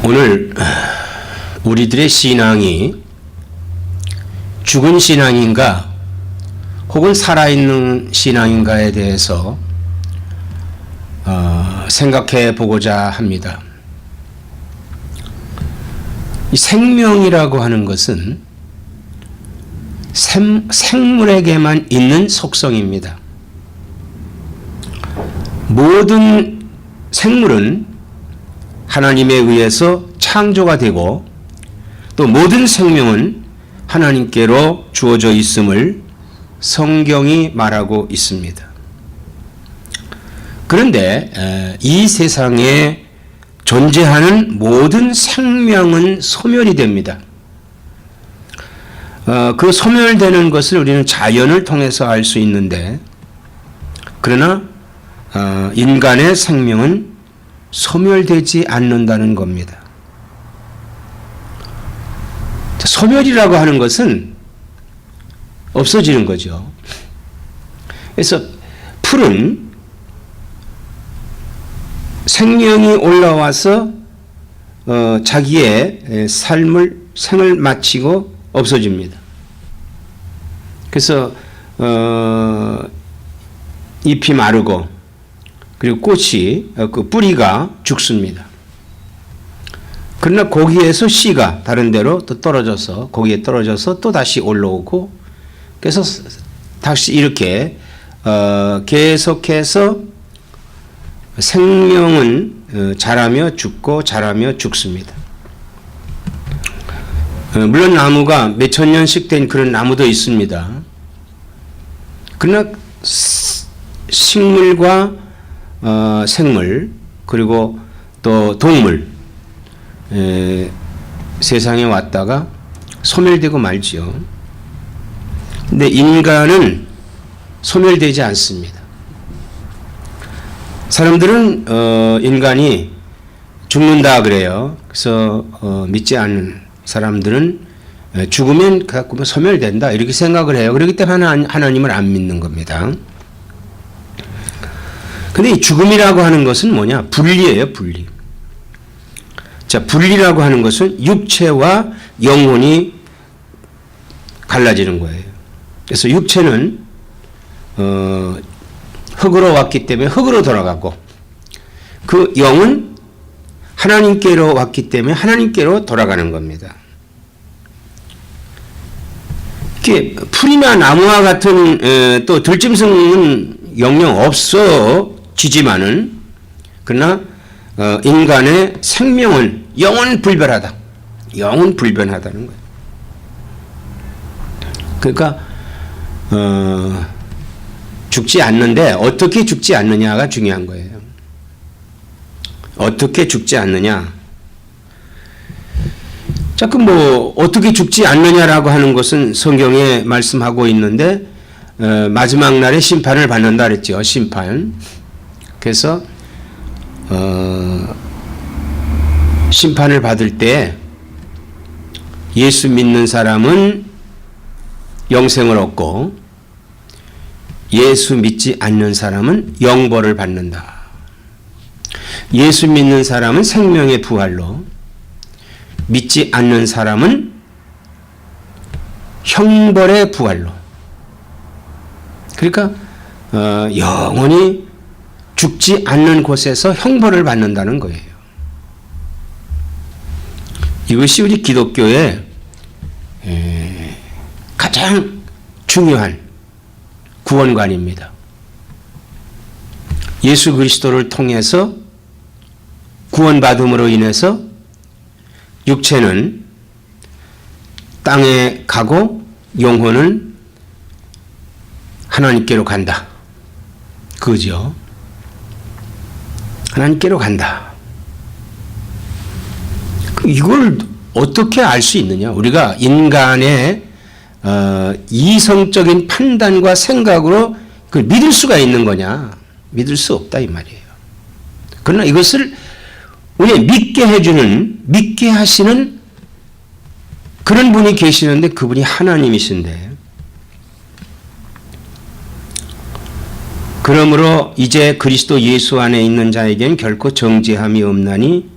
오늘 우리들의 신앙이 죽은 신앙인가 혹은 살아있는 신앙인가에 대해서 생각해 보고자 합니다. 이 생명이라고 하는 것은 생물에게만 있는 속성입니다. 모든 생물은 하나님에 의해서 창조가 되고 또 모든 생명은 하나님께로 주어져 있음을 성경이 말하고 있습니다. 그런데 이 세상에 존재하는 모든 생명은 소멸이 됩니다. 그 소멸되는 것을 우리는 자연을 통해서 알 수 있는데, 그러나 인간의 생명은 소멸되지 않는다는 겁니다. 소멸이라고 하는 것은 없어지는 거죠. 그래서 풀은 생명이 올라와서 자기의 생을 마치고 없어집니다. 그래서 잎이 마르고 그리고 꽃이 그 뿌리가 죽습니다. 그러나 거기에서 씨가 다른 데로 또 떨어져서 거기에 떨어져서 또 다시 올라오고, 그래서 다시 이렇게 계속해서 생명은 자라며 죽고 자라며 죽습니다. 물론 나무가 몇천 년씩 된 그런 나무도 있습니다. 그러나 식물과 생물 그리고 또 동물 세상에 왔다가 소멸되고 말지요. 근데 인간은 소멸되지 않습니다. 사람들은 인간이 죽는다 그래요. 그래서 믿지 않는 사람들은 죽으면 소멸된다 이렇게 생각을 해요. 그렇기 때문에 하나님을 안 믿는 겁니다. 근데 이 죽음이라고 하는 것은 뭐냐? 분리예요, 분리. 자, 분리라고 하는 것은 육체와 영혼이 갈라지는 거예요. 그래서 육체는 흙으로 왔기 때문에 흙으로 돌아가고, 그 영은 하나님께로 왔기 때문에 하나님께로 돌아가는 겁니다. 이렇게 풀이나 나무와 같은 또 들짐승은 영영 없어지지만은, 그러나 인간의 생명은 영원 불변하다. 영원 불변하다는 거예요. 그러니까 죽지 않는데 어떻게 죽지 않느냐가 중요한 거예요. 어떻게 죽지 않느냐. 자꾸 어떻게 죽지 않느냐라고 하는 것은 성경에 말씀하고 있는데, 마지막 날에 심판을 받는다 그랬죠. 심판. 그래서 심판을 받을 때 예수 믿는 사람은 영생을 얻고 예수 믿지 않는 사람은 영벌을 받는다. 예수 믿는 사람은 생명의 부활로, 믿지 않는 사람은 형벌의 부활로. 그러니까 영원히 죽지 않는 곳에서 형벌을 받는다는 거예요. 이것이 우리 기독교의 가장 중요한 구원관입니다. 예수 그리스도를 통해서 구원받음으로 인해서 육체는 땅에 가고 영혼은 하나님께로 간다. 그죠? 하나님께로 간다. 이걸 어떻게 알 수 있느냐? 우리가 인간의 이성적인 판단과 생각으로 그걸 믿을 수가 있는 거냐? 믿을 수 없다 이 말이에요. 그러나 이것을 우리 믿게 하시는 그런 분이 계시는데, 그분이 하나님이신데, 그러므로 이제 그리스도 예수 안에 있는 자에겐 결코 정죄함이 없나니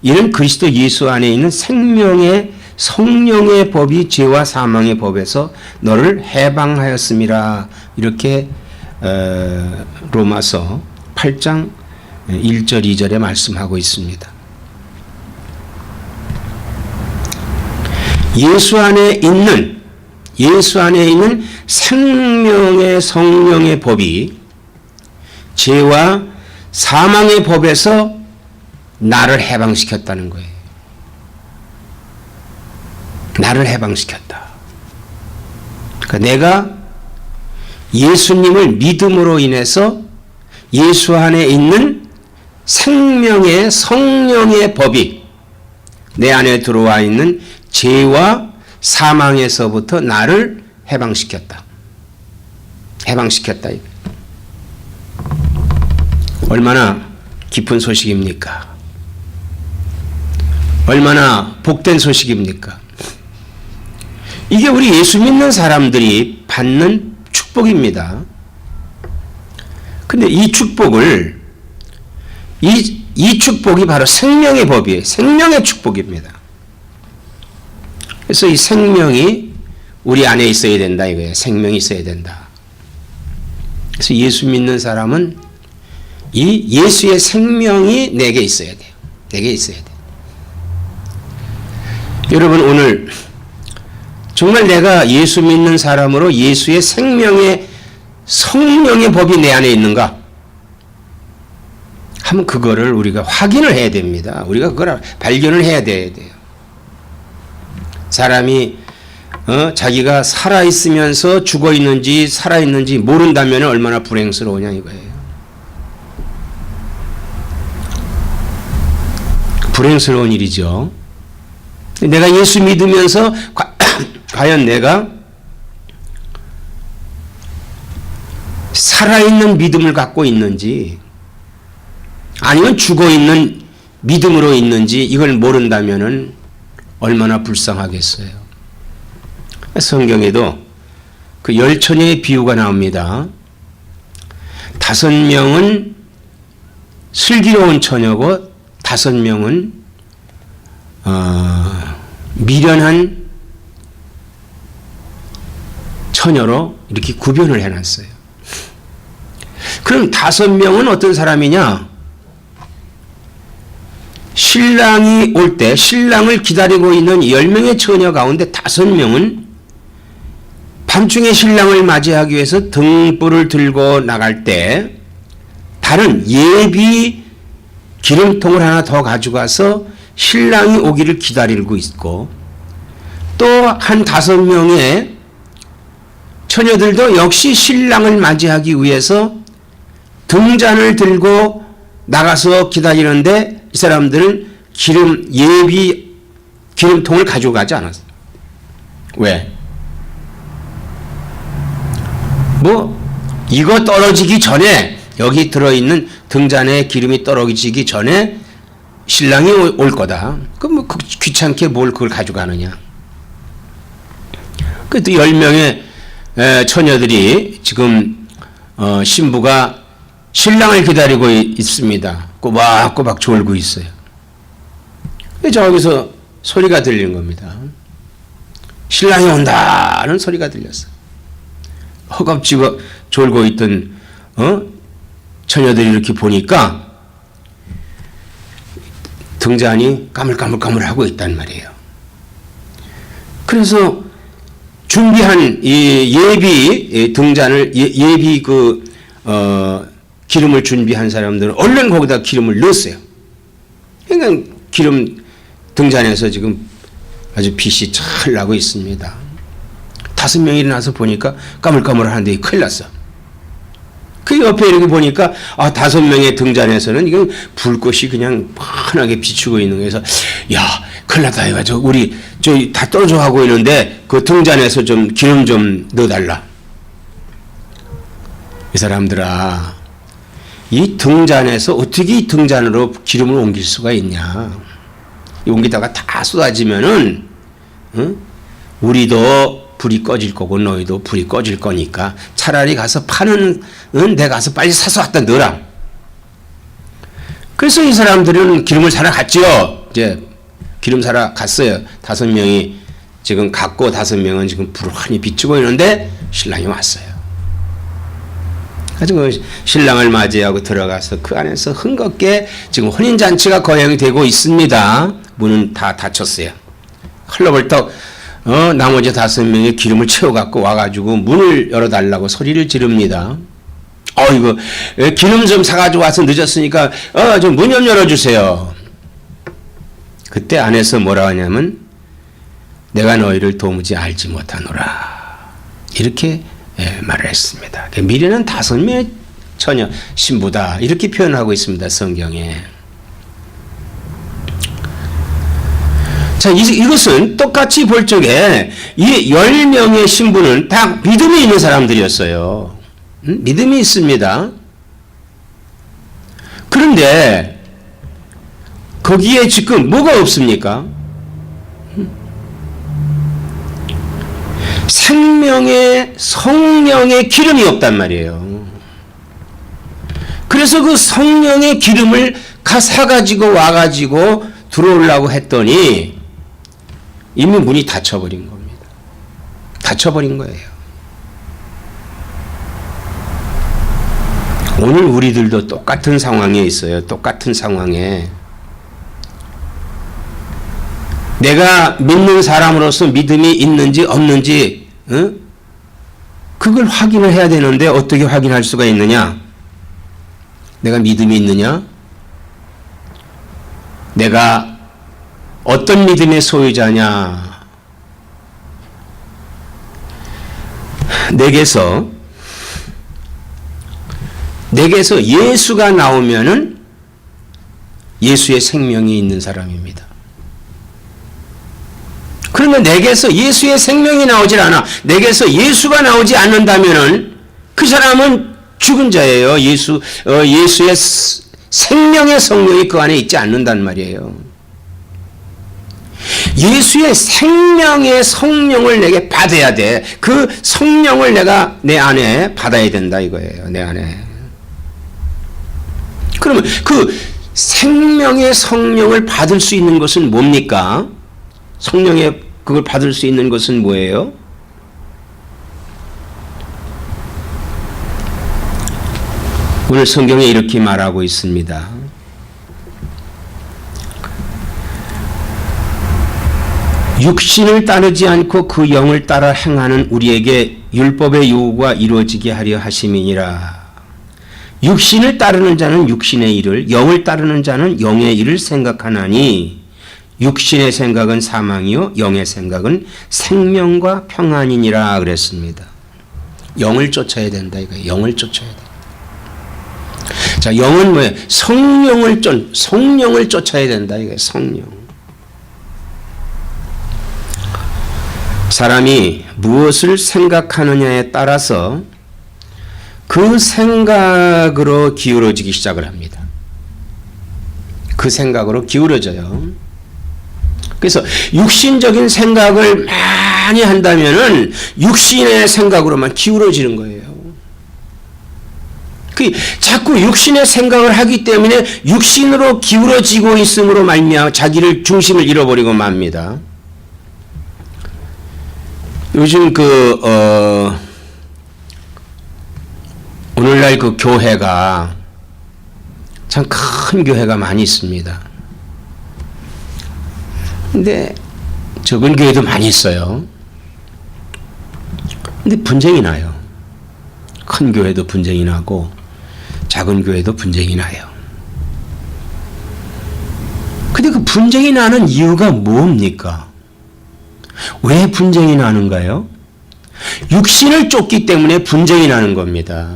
이는 그리스도 예수 안에 있는 생명의 성령의 법이 죄와 사망의 법에서 너를 해방하였음이라. 이렇게 로마서 8장 1절 2절에 말씀하고 있습니다. 예수 안에 있는 생명의 성령의 법이 죄와 사망의 법에서 나를 해방시켰다는 거예요. 나를 해방시켰다. 그러니까 내가 예수님을 믿음으로 인해서 예수 안에 있는 생명의 성령의 법이 내 안에 들어와 있는 죄와 사망에서부터 나를 해방시켰다. 해방시켰다. 얼마나 기쁜 소식입니까? 얼마나 복된 소식입니까? 이게 우리 예수 믿는 사람들이 받는 축복입니다. 근데 이 축복을, 이 축복이 바로 생명의 법이에요. 생명의 축복입니다. 그래서 이 생명이 우리 안에 있어야 된다 이거예요. 생명이 있어야 된다. 그래서 예수 믿는 사람은 이 예수의 생명이 내게 있어야 돼요. 내게 있어야 돼요. 여러분, 오늘 정말 내가 예수 믿는 사람으로 예수의 생명의 성령의 법이 내 안에 있는가? 하면 그거를 우리가 확인을 해야 됩니다. 우리가 그걸 발견을 해야 돼요. 사람이 자기가 살아있으면서 죽어있는지 살아있는지 모른다면 얼마나 불행스러우냐 이거예요. 불행스러운 일이죠. 내가 예수 믿으면서 과연 내가 살아있는 믿음을 갖고 있는지 아니면 죽어있는 믿음으로 있는지 이걸 모른다면 얼마나 불쌍하겠어요. 성경에도 그 10처녀의 비유가 나옵니다. 5명은 슬기로운 처녀고 5명은 미련한 처녀로 이렇게 구별을 해놨어요. 그럼 5명은 어떤 사람이냐? 신랑이 올 때 신랑을 기다리고 있는 10명의 처녀 가운데 5명은 밤중에 신랑을 맞이하기 위해서 등불을 들고 나갈 때 다른 예비 기름통을 하나 더 가져가서 신랑이 오기를 기다리고 있고, 또 한 5명의 처녀들도 역시 신랑을 맞이하기 위해서 등잔을 들고 나가서 기다리는데 이 사람들은 예비 기름통을 가져가지 않았어요. 왜? 이거 떨어지기 전에, 여기 들어있는 등잔에 기름이 떨어지기 전에 신랑이 올 거다. 그럼 귀찮게 뭘 그걸 가져가느냐. 그 또 10명의 처녀들이 지금 신부가 신랑을 기다리고 있습니다. 꼬박꼬박 졸고 있어요. 저기서 소리가 들리는 겁니다. 신랑이 온다는 소리가 들렸어요. 허겁지겁 졸고 있던 처녀들이 이렇게 보니까 등잔이 까물까물까물하고 있단 말이에요. 그래서 준비한 이 예비 등잔을 예비 기름을 준비한 사람들은 얼른 거기다 기름을 넣었어요. 그러니까 기름 등잔에서 지금 아주 빛이 잘 나고 있습니다. 5명이 일어나서 보니까 까물까물하는데 큰일 났어. 그 옆에 이렇게 보니까 5명의 등잔에서는 이건 불꽃이 그냥 환하게 비추고 있는 거에서 야 큰일 났다 이거 우리 다 떨어져 가고 있는데 그 등잔에서 좀 기름 좀 넣어달라. 이 사람들아, 이 등잔에서 어떻게 이 등잔으로 기름을 옮길 수가 있냐. 옮기다가 다 쏟아지면은 우리도 불이 꺼질 거고 너희도 불이 꺼질 거니까 차라리 가서 파는 데 가서 빨리 사서 갖다 넣어라. 그래서 이 사람들은 기름을 사러 갔죠. 이제 기름 사러 갔어요. 5명이 지금 갔고 5명은 지금 불환히 비추고 있는데 신랑이 왔어요. 그래서 그 신랑을 맞이하고 들어가서 그 안에서 흥겁게 지금 혼인잔치가 거행이 되고 있습니다. 문은 다 닫혔어요. 헐레벌떡 나머지 5명이 기름을 채워갖고 와가지고 문을 열어달라고 소리를 지릅니다. 이거 기름 좀 사가지고 와서 늦었으니까 좀 문 좀 열어주세요. 그때 안에서 뭐라 하냐면 내가 너희를 도무지 알지 못하노라 이렇게 말을 했습니다. 미래는 5명의 처녀 신부다 이렇게 표현하고 있습니다. 성경에. 자, 이것은 똑같이 볼 적에 이 10명의 신부는 다 믿음이 있는 사람들이었어요. 믿음이 있습니다. 그런데 거기에 지금 뭐가 없습니까? 생명의 성령의 기름이 없단 말이에요. 그래서 그 성령의 기름을 사가지고 와가지고 들어오려고 했더니 이미 문이 닫혀버린 겁니다. 닫혀버린 거예요. 오늘 우리들도 똑같은 상황에 있어요. 똑같은 상황에. 내가 믿는 사람으로서 믿음이 있는지 없는지 그걸 확인을 해야 되는데 어떻게 확인할 수가 있느냐? 내가 믿음이 있느냐? 내가 어떤 믿음의 소유자냐? 내게서 예수가 나오면은 예수의 생명이 있는 사람입니다. 그러면 내게서 예수의 생명이 나오질 않아. 내게서 예수가 나오지 않는다면은 그 사람은 죽은 자예요. 예수의 생명의 성령이 그 안에 있지 않는단 말이에요. 예수의 생명의 성령을 내게 받아야 돼. 그 성령을 내가 내 안에 받아야 된다 이거예요. 내 안에. 그러면 그 생명의 성령을 받을 수 있는 것은 뭡니까? 성령의 그걸 받을 수 있는 것은 뭐예요? 오늘 성경에 이렇게 말하고 있습니다. 육신을 따르지 않고 그 영을 따라 행하는 우리에게 율법의 요구가 이루어지게 하려 하심이니라. 육신을 따르는 자는 육신의 일을, 영을 따르는 자는 영의 일을 생각하나니 육신의 생각은 사망이요 영의 생각은 생명과 평안이니라 그랬습니다. 영을 쫓아야 된다 이거예요. 영을 쫓아야 돼. 자, 영은 뭐예요? 성령을 쫓아야 된다 이거예요. 성령. 사람이 무엇을 생각하느냐에 따라서 그 생각으로 기울어지기 시작을 합니다. 그 생각으로 기울어져요. 그래서 육신적인 생각을 많이 한다면은 육신의 생각으로만 기울어지는 거예요. 자꾸 육신의 생각을 하기 때문에 육신으로 기울어지고 있음으로 말미암아 자기를 중심을 잃어버리고 맙니다. 요즘 오늘날 그 교회가 참 큰 교회가 많이 있습니다. 근데 적은 교회도 많이 있어요. 근데 분쟁이 나요. 큰 교회도 분쟁이 나고 작은 교회도 분쟁이 나요. 근데 그 분쟁이 나는 이유가 뭡니까? 왜 분쟁이 나는가요? 육신을 쫓기 때문에 분쟁이 나는 겁니다.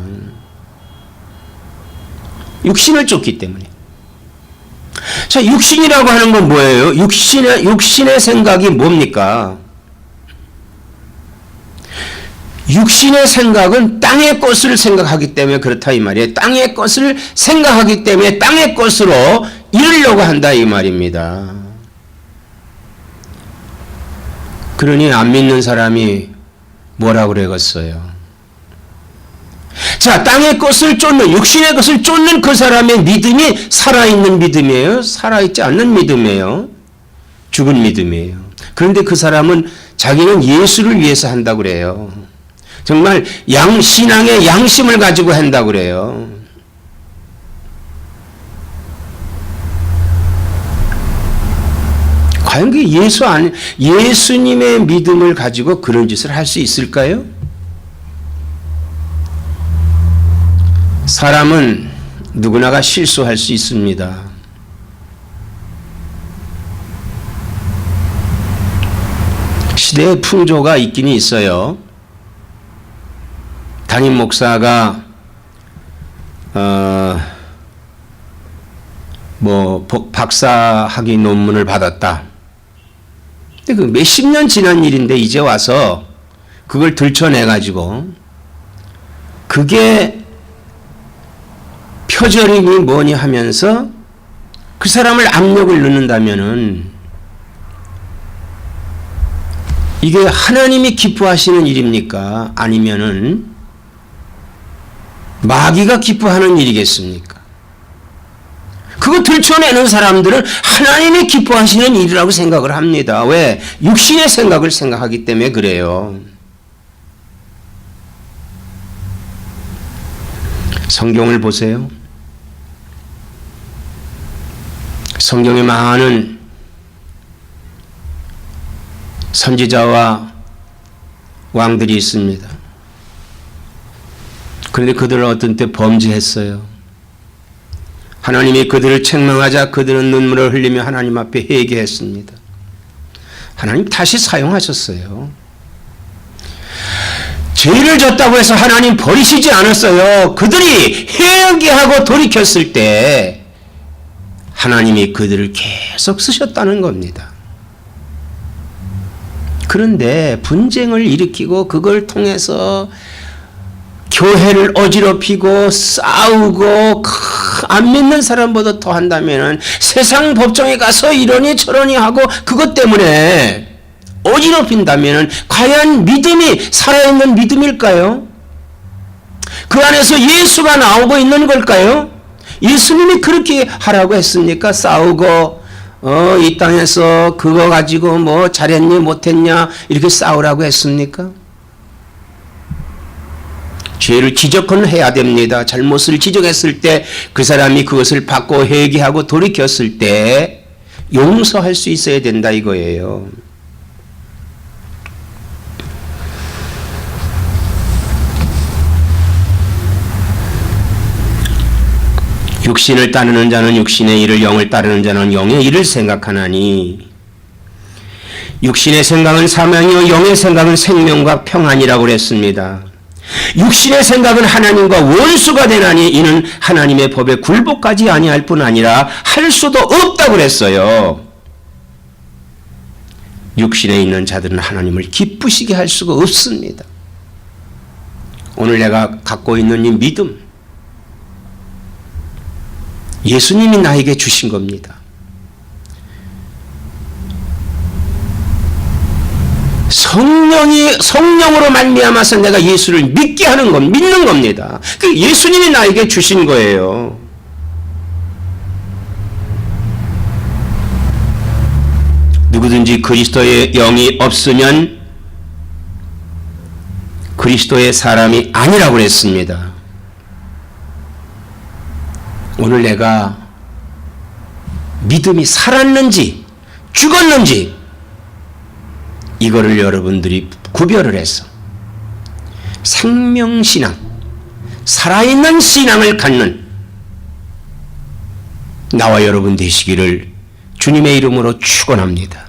육신을 쫓기 때문에. 자, 육신이라고 하는 건 뭐예요? 육신의 생각이 뭡니까? 육신의 생각은 땅의 것을 생각하기 때문에 그렇다 이 말이에요. 땅의 것을 생각하기 때문에 땅의 것으로 이루려고 한다 이 말입니다. 그러니 안 믿는 사람이 뭐라고 그러겠어요? 자, 땅의 것을 쫓는, 육신의 것을 쫓는 그 사람의 믿음이 살아있는 믿음이에요? 살아있지 않는 믿음이에요? 죽은 믿음이에요. 그런데 그 사람은 자기는 예수를 위해서 한다고 그래요. 정말 신앙의 양심을 가지고 한다고 그래요. 과연 그 예수님의 믿음을 가지고 그런 짓을 할 수 있을까요? 사람은 누구나가 실수할 수 있습니다. 시대의 풍조가 있긴 있어요. 담임 목사가 박사학위 논문을 받았다. 근데 그 몇십 년 지난 일인데 이제 와서 그걸 들춰내가지고 그게 표절이니 뭐니 하면서 그 사람을 압력을 넣는다면은 이게 하나님이 기뻐하시는 일입니까? 아니면은 마귀가 기뻐하는 일이겠습니까? 그거 들춰내는 사람들은 하나님이 기뻐하시는 일이라고 생각을 합니다. 왜? 육신의 생각을 생각하기 때문에 그래요. 성경을 보세요. 성경에 많은 선지자와 왕들이 있습니다. 그런데 그들은 어떤 때 범죄했어요. 하나님이 그들을 책망하자 그들은 눈물을 흘리며 하나님 앞에 회개했습니다. 하나님 다시 사용하셨어요. 죄를 졌다고 해서 하나님 버리시지 않았어요. 그들이 회개하고 돌이켰을 때 하나님이 그들을 계속 쓰셨다는 겁니다. 그런데 분쟁을 일으키고 그걸 통해서 교회를 어지럽히고 싸우고 안 믿는 사람보다 더 한다면 세상 법정에 가서 이러니 저러니 하고 그것 때문에 어지럽힌다면 과연 믿음이 살아있는 믿음일까요? 그 안에서 예수가 나오고 있는 걸까요? 예수님이 그렇게 하라고 했습니까? 싸우고 이 땅에서 그거 가지고 뭐 잘했니 못했냐 이렇게 싸우라고 했습니까? 죄를 지적은 해야 됩니다. 잘못을 지적했을 때 그 사람이 그것을 받고 회개하고 돌이켰을 때 용서할 수 있어야 된다 이거예요. 육신을 따르는 자는 육신의 일을, 영을 따르는 자는 영의 일을 생각하나니 육신의 생각은 사망이요 영의 생각은 생명과 평안이라고 그랬습니다. 육신의 생각은 하나님과 원수가 되나니 이는 하나님의 법에 굴복하지 아니할 뿐 아니라 할 수도 없다고 그랬어요. 육신에 있는 자들은 하나님을 기쁘시게 할 수가 없습니다. 오늘 내가 갖고 있는 이 믿음, 예수님이 나에게 주신 겁니다. 성령으로 말미암아서 내가 예수를 믿게 하는 것, 믿는 겁니다. 그 예수님이 나에게 주신 거예요. 누구든지 그리스도의 영이 없으면 그리스도의 사람이 아니라고 그랬습니다. 오늘 내가 믿음이 살았는지 죽었는지 이거를 여러분들이 구별을 해서 생명신앙, 살아있는 신앙을 갖는 나와 여러분 되시기를 주님의 이름으로 축원합니다.